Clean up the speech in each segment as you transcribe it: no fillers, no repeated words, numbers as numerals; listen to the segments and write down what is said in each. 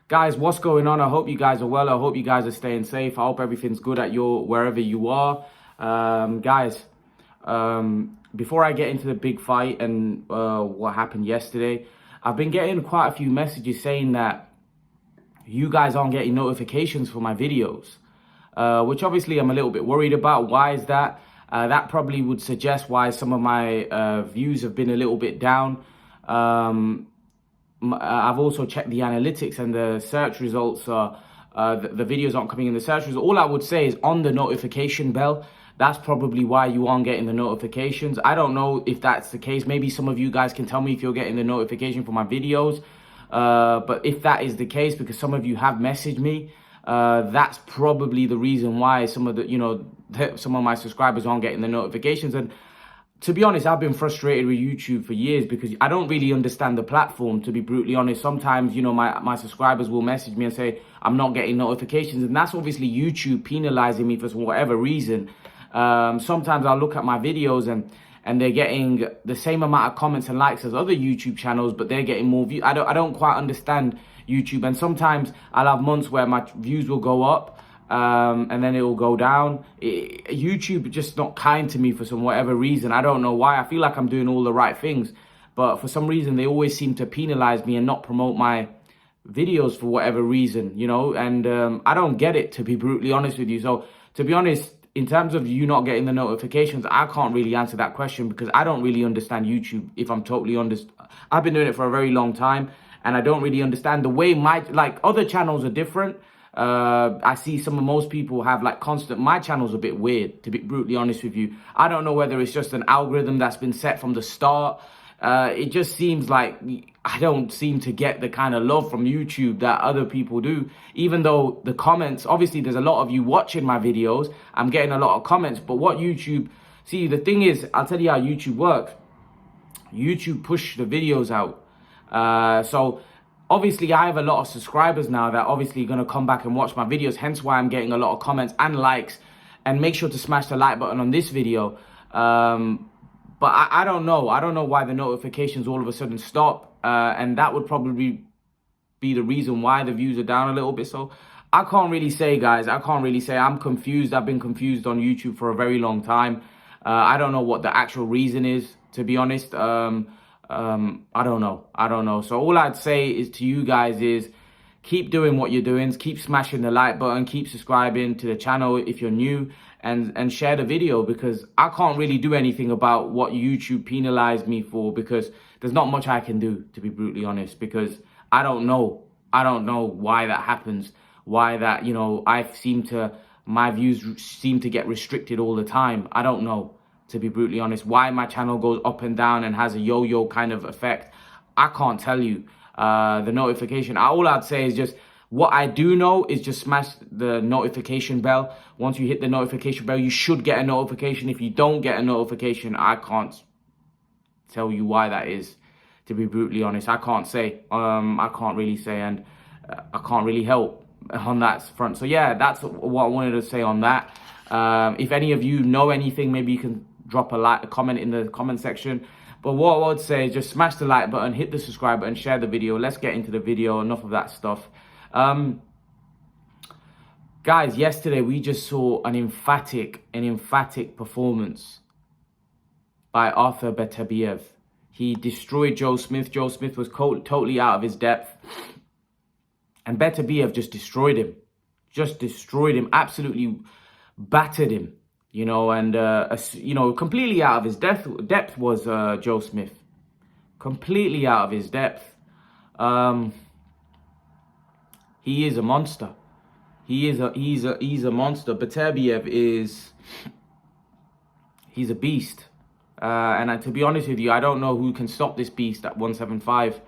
Guys, what's going on? I hope you guys are well. I hope you guys are staying safe. I hope everything's good at wherever you are. Guys, before I get into the big fight and what happened yesterday, I've been getting quite a few messages saying that you guys aren't getting notifications for my videos, which obviously I'm a little bit worried about. Why is that? That probably would suggest why some of my views have been a little bit down. I've also checked the analytics and the search results. The videos aren't coming in the search results. All I would say is on the notification bell. That's probably why you aren't getting the notifications. I don't know if that's the case. Maybe some of you guys can tell me if you're getting the notification for my videos. But if that is the case, because some of you have messaged me, that's probably the reason why some of my subscribers aren't getting the notifications. And to be honest, I've been frustrated with YouTube for years because I don't really understand the platform, to be brutally honest. Sometimes, my subscribers will message me and say, I'm not getting notifications. And that's obviously YouTube penalizing me for whatever reason. Sometimes I'll look at my videos and they're getting the same amount of comments and likes as other YouTube channels, but they're getting more views. I don't quite understand YouTube. And sometimes I'll have months where my views will go up, and then it will go down. YouTube just not kind to me for whatever reason. I don't know why. I feel like I'm doing all the right things, but for some reason they always seem to penalize me and not promote my videos for whatever reason, and I don't get it, to be brutally honest with you. So to be honest, in terms of you not getting the notifications, I can't really answer that question because I don't really understand YouTube, if I'm totally honest. I've been doing it for a very long time and I don't really understand the way other channels are different. I see most people have my channel's a bit weird, to be brutally honest with you. I don't know whether it's just an algorithm that's been set from the start. It just seems like I don't seem to get the kind of love from YouTube that other people do. Even though the comments, obviously there's a lot of you watching my videos, I'm getting a lot of comments, but the thing is, I'll tell you how YouTube works. YouTube push the videos out. So obviously, I have a lot of subscribers now that obviously going to come back and watch my videos, hence why I'm getting a lot of comments and likes. And make sure to smash the like button on this video. But I don't know. I don't know why the notifications all of a sudden stop. And that would probably be the reason why the views are down a little bit. So I can't really say, guys. I can't really say. I'm confused. I've been confused on YouTube for a very long time. I don't know what the actual reason is, to be honest. I don't know. So all I'd say is to you guys is keep doing what you're doing. Keep smashing the like button. Keep subscribing to the channel if you're new, and share the video, because I can't really do anything about what YouTube penalized me for, because there's not much I can do, to be brutally honest, because I don't know why that happens, why that, my views seem to get restricted all the time. I don't know, to be brutally honest, why my channel goes up and down and has a yo-yo kind of effect. I can't tell you. The notification, all I'd say is just, what I do know is just smash the notification bell. Once you hit the notification bell, you should get a notification. If you don't get a notification, I can't tell you why that is, to be brutally honest. I can't say. I can't really say, and I can't really help on that front. So yeah, that's what I wanted to say on that. If any of you know anything, maybe you can drop a comment in the comment section. But what I would say is just smash the like button, hit the subscribe button, share the video. Let's get into the video. Enough of that stuff. Guys, yesterday we just saw an emphatic performance by Artur Beterbiev. He destroyed Joe Smith. Joe Smith was totally out of his depth. And Beterbiev just destroyed him. Absolutely battered him. Completely out of his depth was Joe Smith. Completely out of his depth. He is a monster. He's a monster. Beterbiev he's a beast. And to be honest with you, I don't know who can stop this beast at 175.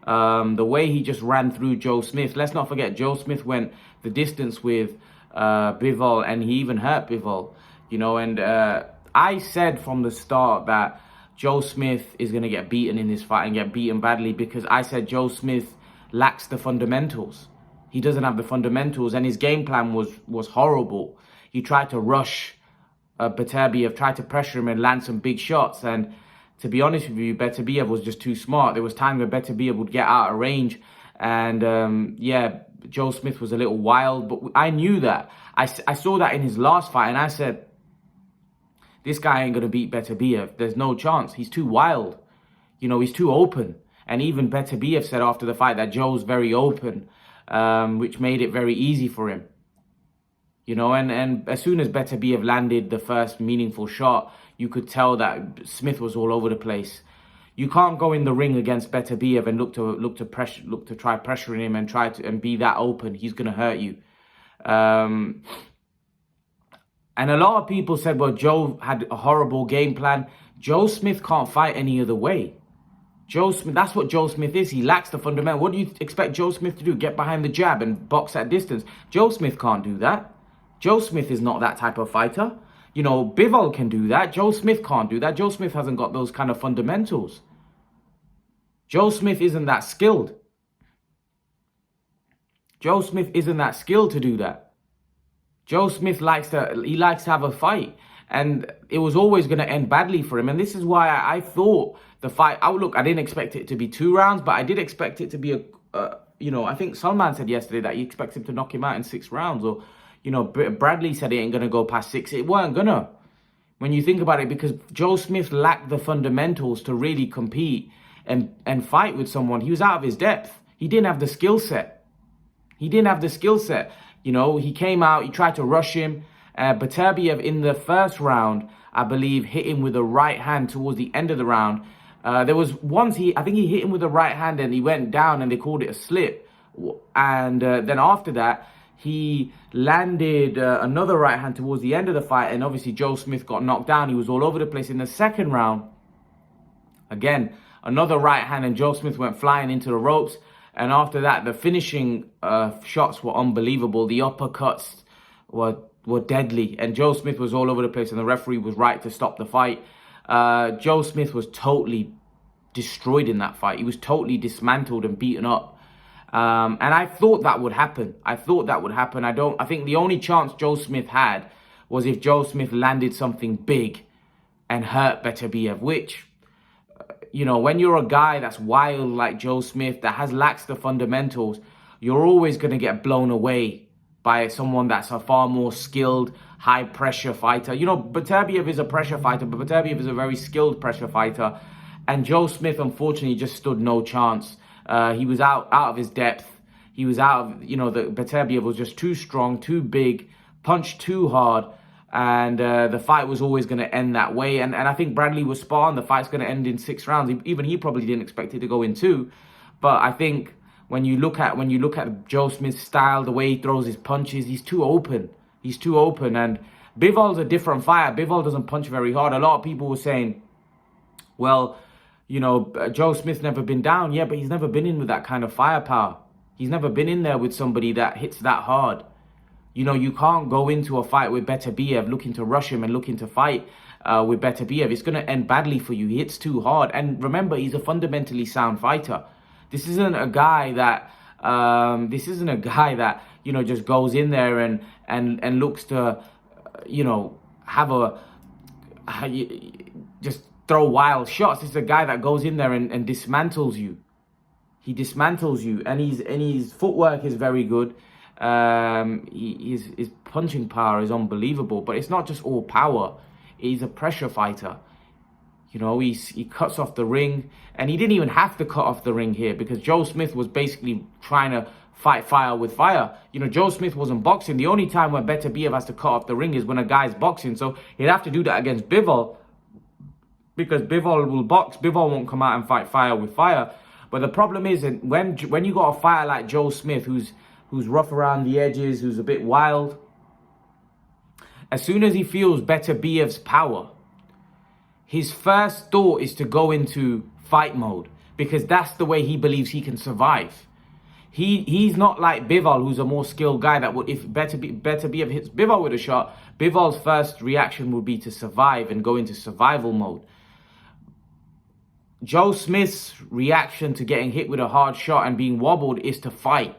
The way he just ran through Joe Smith. Let's not forget, Joe Smith went the distance with Bivol, and he even hurt Bivol. And I said from the start that Joe Smith is going to get beaten in this fight and get beaten badly, because I said Joe Smith lacks the fundamentals. He doesn't have the fundamentals, and his game plan was horrible. He tried to rush Beterbiev, tried to pressure him and land some big shots. And to be honest with you, Beterbiev was just too smart. There was times where Beterbiev would get out of range And yeah, Joe Smith was a little wild, but I knew that. I saw that in his last fight, and I said, this guy ain't going to beat Beterbiev. There's no chance. He's too wild. You know, he's too open. And even Beterbiev said after the fight that Joe's very open, which made it very easy for him. You know, and as soon as Beterbiev landed the first meaningful shot, you could tell that Smith was all over the place. You can't go in the ring against Beterbiev and look to try pressuring him and be that open. He's going to hurt you. And a lot of people said, well, Joe had a horrible game plan. Joe Smith can't fight any other way. Joe Smith, that's what Joe Smith is. He lacks the fundamental. What do you expect Joe Smith to do? Get behind the jab and box at distance? Joe Smith can't do that. Joe Smith is not that type of fighter. You know, Bivol can do that. Joe Smith can't do that. Joe Smith hasn't got those kind of fundamentals. Joe Smith isn't that skilled. Joe Smith isn't that skilled to do that. Joe Smith likes to have a fight, and it was always going to end badly for him. And this is why I thought the fight. Look, I didn't expect it to be 2 rounds, but I did expect it to be you know, I think Salman said yesterday that he expects him to knock him out in 6 rounds, or you know, Bradley said it ain't going to go past 6. It weren't gonna. When you think about it, because Joe Smith lacked the fundamentals to really compete and fight with someone. He was out of his depth. He didn't have the skill set. You know, he came out, he tried to rush him. Beterbiev in the first round, I believe, hit him with a right hand towards the end of the round. There was once I think he hit him with a right hand and he went down and they called it a slip. And then after that, he landed another right hand towards the end of the fight. And obviously Joe Smith got knocked down. He was all over the place. In the second round, again, another right hand and Joe Smith went flying into the ropes. And after that, the finishing shots were unbelievable. The uppercuts were deadly. And Joe Smith was all over the place. And the referee was right to stop the fight. Joe Smith was totally destroyed in that fight. He was totally dismantled and beaten up. And I thought that would happen. I think the only chance Joe Smith had was if Joe Smith landed something big and hurt Beterbiev, which, you know, when you're a guy that's wild like Joe Smith, that lacks the fundamentals, you're always going to get blown away by someone that's a far more skilled, high-pressure fighter. You know, Beterbiev is a pressure fighter, but Beterbiev is a very skilled pressure fighter. And Joe Smith, unfortunately, just stood no chance. He was out of his depth. He was out of, you know, Beterbiev was just too strong, too big, punched too hard. And the fight was always going to end that way. And I think Bradley was spot on. The fight's going to end in 6 rounds. Even he probably didn't expect it to go in 2. But I think when you look at Joe Smith's style, the way he throws his punches, he's too open. He's too open. And Bivol's a different fighter. Bivol doesn't punch very hard. A lot of people were saying, well, you know, Joe Smith's never been down. Yeah, but he's never been in with that kind of firepower. He's never been in there with somebody that hits that hard. You know, you can't go into a fight with Beterbiev looking to rush him and looking to fight with Beterbiev. It's going to end badly for you. He hits too hard. And remember, he's a fundamentally sound fighter. This isn't a guy that, you know, just goes in there and looks to, you know, just throw wild shots. This is a guy that goes in there and dismantles you. He dismantles you, and his footwork is very good. His punching power is unbelievable, but it's not just all power. He's a pressure fighter. You know, he cuts off the ring, and he didn't even have to cut off the ring here because Joe Smith was basically trying to fight fire with fire. You know, Joe Smith wasn't boxing. The only time when Beterbiev has to cut off the ring is when a guy's boxing. So he'd have to do that against Bivol because Bivol will box. Bivol won't come out and fight fire with fire. But the problem is, when you got a fighter like Joe Smith, who's rough around the edges, who's a bit wild, as soon as he feels Beterbiev's power, his first thought is to go into fight mode because that's the way he believes he can survive. He's not like Bivol, who's a more skilled guy that would, if Beterbiev hits Bivol with a shot, Bivol's first reaction would be to survive and go into survival mode. Joe Smith's reaction to getting hit with a hard shot and being wobbled is to fight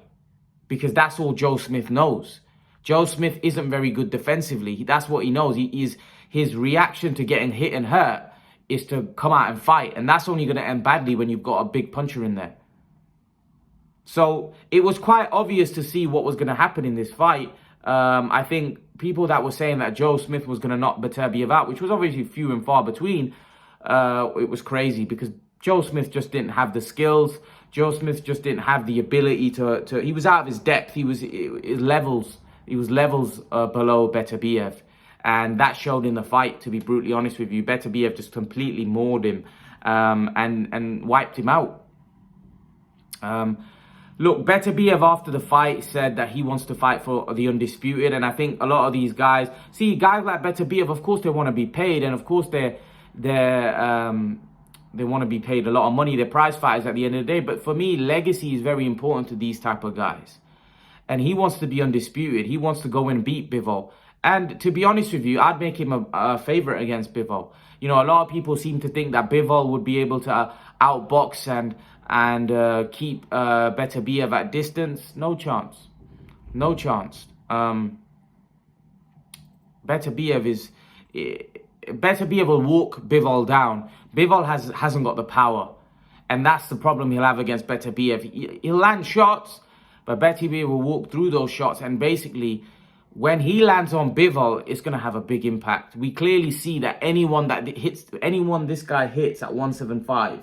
because that's all Joe Smith knows. Joe Smith isn't very good defensively. That's what he knows. His reaction to getting hit and hurt is to come out and fight. And that's only going to end badly when you've got a big puncher in there. So it was quite obvious to see what was going to happen in this fight. I think people that were saying that Joe Smith was going to knock Beterbiev out, which was obviously few and far between, it was crazy because Joe Smith just didn't have the skills. Joe Smith just didn't have the ability to he was out of his depth. He was levels below Beterbiev. And that showed in the fight, to be brutally honest with you. Beterbiev just completely mauled him and wiped him out. Look, Beterbiev after the fight said that he wants to fight for the undisputed. And I think a lot of these guys, guys like Beterbiev, of course they want to be paid. And of course they want to be paid a lot of money. They're prize fighters at the end of the day. But for me, legacy is very important to these type of guys. And he wants to be undisputed. He wants to go and beat Bivol. And to be honest with you, I'd make him a favorite against Bivol. You know, a lot of people seem to think that Bivol would be able to outbox and keep Beterbiev at distance. No chance. No chance. Beterbiev will walk Bivol down. Bivol hasn't got the power. And that's the problem he'll have against Beterbiev. He'll land shots, but Beterbiev will walk through those shots. And basically, when he lands on Bivol, it's going to have a big impact. We clearly see that anyone this guy hits at 175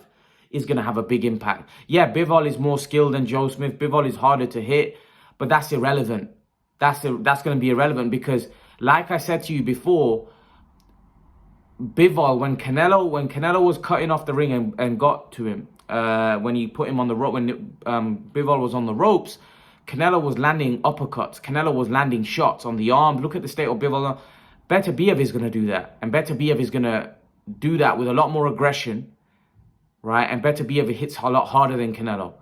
is going to have a big impact. Yeah, Bivol is more skilled than Joe Smith. Bivol is harder to hit, but that's irrelevant. That's going to be irrelevant because, like I said to you before, Bivol, when Canelo was cutting off the ring and got to him, when he put him on the rope, when Bivol was on the ropes, Canelo was landing uppercuts. Canelo was landing shots on the arm. Look at the state of Bivol. Beterbiev is going to do that. And Beterbiev is going to do that with a lot more aggression, right? And Beterbiev hits a lot harder than Canelo.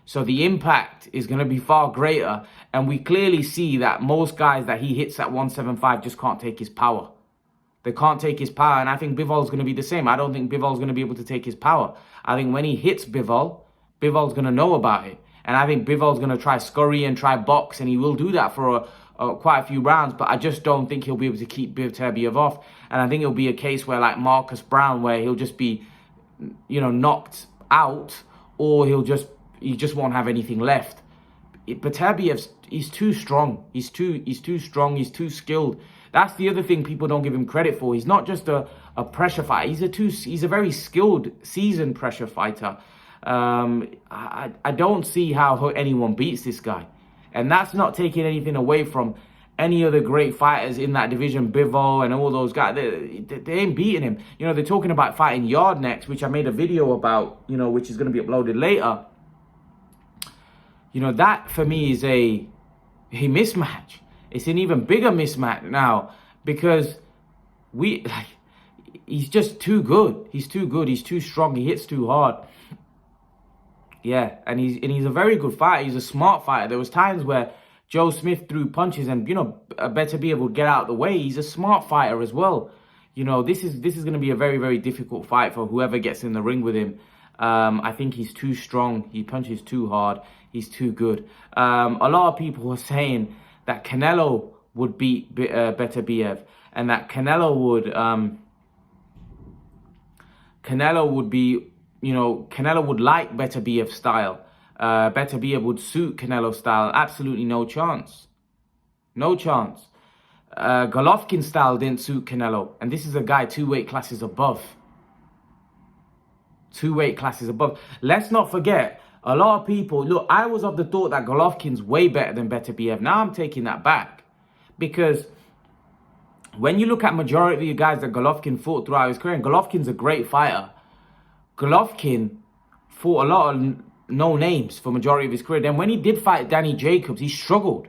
So the impact is going to be far greater. And we clearly see that most guys that he hits at 175 just can't take his power. They can't take his power. And I think Bivol's going to be the same. I don't think Bivol's going to be able to take his power. I think when he hits Bivol, Bivol's going to know about it. And I think Bivol's going to try scurry and try box, and he will do that for quite a few rounds. But I just don't think he'll be able to keep Beterbiev off. And I think it'll be a case where, like Marcus Brown, where he'll just be, you know, knocked out, or he just won't have anything left. Beterbiev, he's too strong. He's too strong. He's too skilled. That's the other thing people don't give him credit for. He's not just a pressure fighter. He's a very skilled, seasoned pressure fighter. I don't see how anyone beats this guy. And that's not taking anything away from any other great fighters in that division, Bivol and all those guys. They ain't beating him. You know, they're talking about fighting Yard next, which I made a video about, you know, which is going to be uploaded later. You know, that for me is a mismatch. It's an even bigger mismatch now because he's just too good. He's too good. He's too strong. He hits too hard. Yeah, and he's a very good fighter. He's a smart fighter. There was times where Joe Smith threw punches and, you know, Beterbiev would get out of the way. He's a smart fighter as well. You know, this is going to be a very, very difficult fight for whoever gets in the ring with him. I think he's too strong. He punches too hard. He's too good. A lot of people were saying that Canelo would beat Beterbiev and that Canelo would be, you know, Canelo would like Beterbiev's style. Beterbiev would suit Canelo's style. Absolutely no chance. No chance. Golovkin's style didn't suit Canelo. And this is a guy 2 weight classes above. 2 weight classes above. Let's not forget, a lot of people, look, I was of the thought that Golovkin's way better than Beterbiev. Now I'm taking that back. Because when you look at majority of the guys that Golovkin fought throughout his career, and Golovkin's a great fighter, Golovkin fought a lot of no names for majority of his career. Then when he did fight Danny Jacobs, he struggled.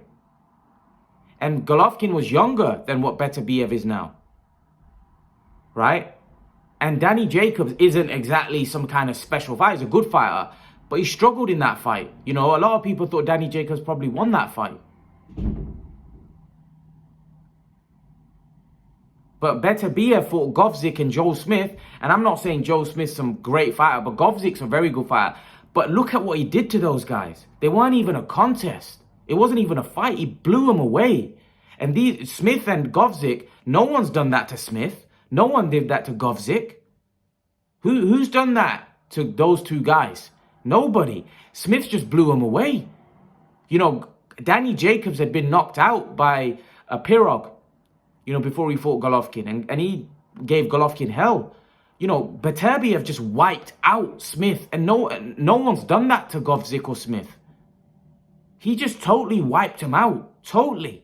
And Golovkin was younger than what Beterbiev is now. Right? And Danny Jacobs isn't exactly some kind of special fighter. He's a good fighter. But he struggled in that fight. You know, a lot of people thought Danny Jacobs probably won that fight. But Beterbiev fought Govzik and Joe Smith. And I'm not saying Joe Smith's some great fighter, but Govzik's a very good fighter. But look at what he did to those guys. They weren't even a contest. It wasn't even a fight. He blew them away. And these Smith and Govzik, no one's done that to Smith. No one did that to Govzik. Who's done that to those two guys? Nobody. Smith just blew him away. You know, Danny Jacobs had been knocked out by Pirog, you know, before he fought Golovkin. And he gave Golovkin hell. You know, Beterbiev just wiped out Smith. And no one's done that to Govzik or Smith. He just totally wiped him out. Totally.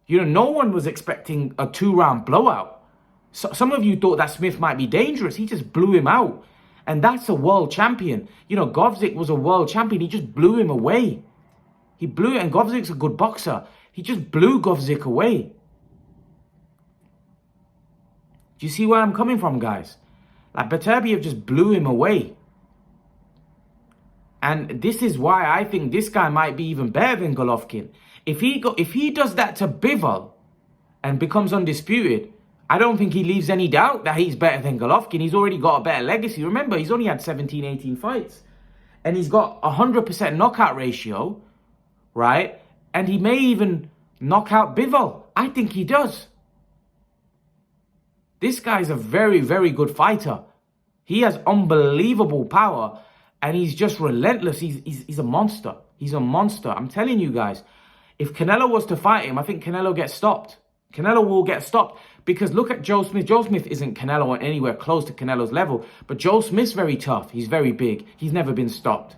You know, no one was expecting a 2-round blowout. So, some of you thought that Smith might be dangerous. He just blew him out. And that's a world champion. You know, Govzik was a world champion. He just blew him away. He blew it. And Govzik's a good boxer. He just blew Govzik away. Do you see where I'm coming from, guys? Like, Beterbiev just blew him away. And this is why I think this guy might be even better than Golovkin. If he does that to Bivol and becomes undisputed, I don't think he leaves any doubt that he's better than Golovkin. He's already got a better legacy. Remember, he's only had 17, 18 fights. And he's got 100% knockout ratio, right? And he may even knock out Bivol. I think he does. This guy's a very, very good fighter. He has unbelievable power. And he's just relentless. He's a monster. He's a monster. I'm telling you guys. If Canelo was to fight him, I think Canelo gets stopped. Canelo will get stopped. Because look at Joe Smith. Joe Smith isn't Canelo anywhere close to Canelo's level. But Joe Smith's very tough. He's very big. He's never been stopped.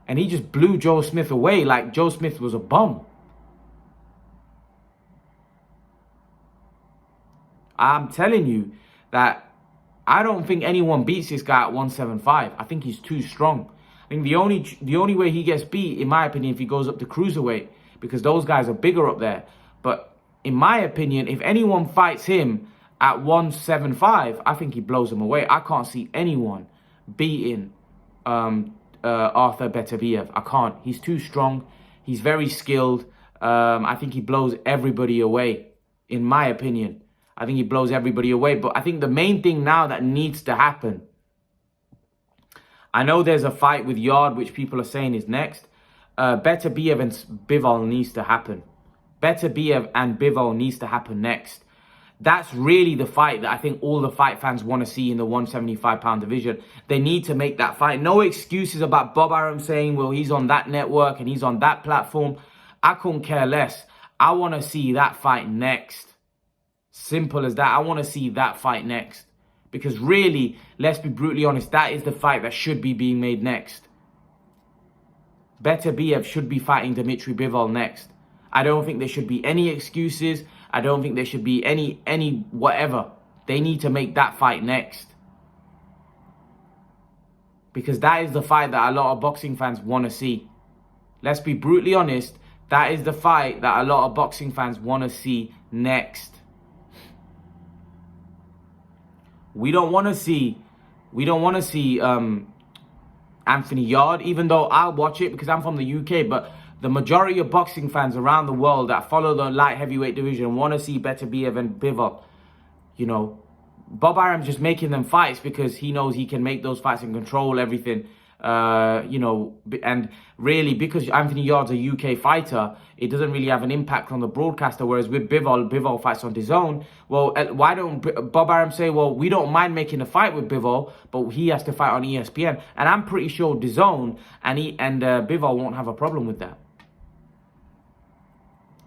And he just blew Joe Smith away like Joe Smith was a bum. I'm telling you that I don't think anyone beats this guy at 175. I think he's too strong. I think the only way he gets beat, in my opinion, if he goes up to cruiserweight, because those guys are bigger up there. But in my opinion, if anyone fights him at 175, I think he blows him away. I can't see anyone beating Artur Beterbiev. I can't. He's too strong. He's very skilled. I think he blows everybody away, in my opinion. I think he blows everybody away. But I think the main thing now that needs to happen, I know there's a fight with Yard, which people are saying is next. Beterbiev and Bivol needs to happen. Beterbiev and Bivol needs to happen next. That's really the fight that I think all the fight fans want to see in the 175-pound division. They need to make that fight. No excuses about Bob Arum saying, well, he's on that network and he's on that platform. I couldn't care less. I want to see that fight next. Simple as that. I want to see that fight next. Because really, let's be brutally honest, that is the fight that should be being made next. Beterbiev should be fighting Dmitry Bivol next. I don't think there should be any excuses. I don't think there should be any whatever. They need to make that fight next. Because that is the fight that a lot of boxing fans want to see. Let's be brutally honest. That is the fight that a lot of boxing fans want to see next. We don't want to see Anthony Yard, even though I'll watch it because I'm from the UK, but the majority of boxing fans around the world that follow the light heavyweight division want to see Beterbiev and Bivol. You know, Bob Arum's just making them fights because he knows he can make those fights and control everything. You know, and really because Anthony Yard's a UK fighter, it doesn't really have an impact on the broadcaster. Whereas with Bivol fights on DAZN. Well, why don't Bob Arum say, well, we don't mind making a fight with Bivol, but he has to fight on ESPN? And I'm pretty sure DAZN and Bivol won't have a problem with that.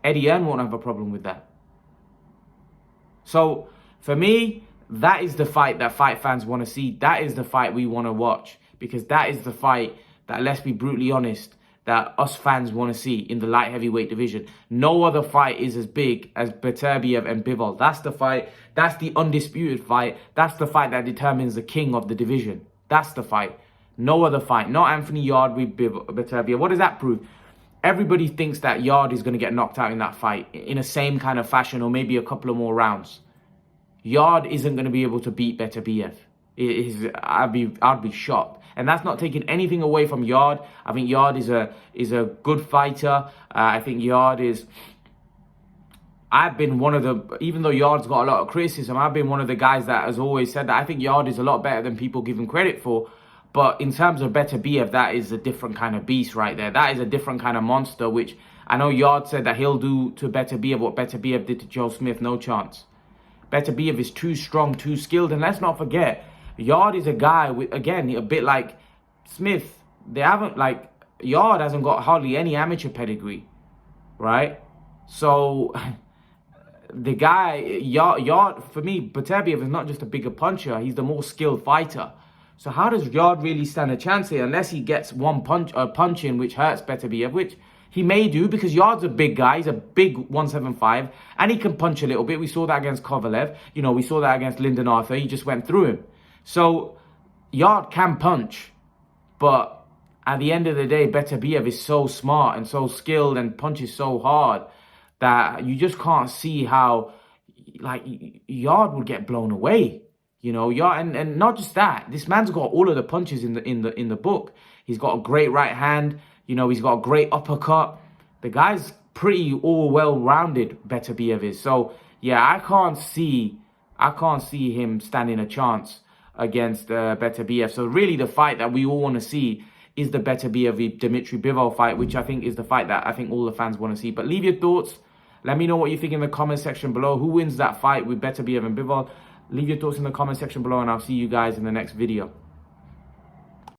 Eddie Earn won't have a problem with that. So for me, that is the fight that fight fans want to see. That is the fight we want to watch. Because that is the fight that, let's be brutally honest, that us fans want to see in the light heavyweight division. No other fight is as big as Beterbiev and Bivol. That's the fight. That's the undisputed fight. That's the fight that determines the king of the division. That's the fight. No other fight. Not Anthony Yard with Beterbiev. What does that prove? Everybody thinks that Yard is going to get knocked out in that fight in the same kind of fashion or maybe a couple of more rounds. Yard isn't going to be able to beat Beterbiev. I'd be shocked. And that's not taking anything away from Yard. I think Yard is a good fighter. I think Yard is... I've been one of the... Even though Yard's got a lot of criticism, I've been one of the guys that has always said that I think Yard is a lot better than people give him credit for. But in terms of Beterbiev, that is a different kind of beast right there. That is a different kind of monster, which I know Yard said that he'll do to Beterbiev what Beterbiev did to Joe Smith. No chance. Beterbiev is too strong, too skilled. And let's not forget, Yard is a guy with, again, a bit like Smith. They haven't, like, Yard hasn't got hardly any amateur pedigree, right? So the guy, Yard, for me, Beterbiev is not just a bigger puncher, he's the more skilled fighter. So how does Yard really stand a chance here unless he gets one punch in which hurts Beterbiev, which he may do because Yard's a big guy. He's a big 175 and he can punch a little bit. We saw that against Kovalev. You know, we saw that against Lyndon Arthur. He just went through him. So Yard can punch, but at the end of the day, Beterbiev is so smart and so skilled and punches so hard that you just can't see how, like, Yard would get blown away. You know, Yard, and not just that. This man's got all of the punches in the book. He's got a great right hand. You know, he's got a great uppercut. The guy's pretty all well-rounded, Beterbiev is. So yeah, I can't see him standing a chance against Beterbiev. So really, the fight that we all want to see is the Beterbiev Dmitry Bivol fight, which I think is the fight that I think all the fans want to see. But leave your thoughts. Let me know what you think in the comment section below. Who wins that fight with Beterbiev and Bivol? Leave your thoughts in the comment section below, and I'll see you guys in the next video.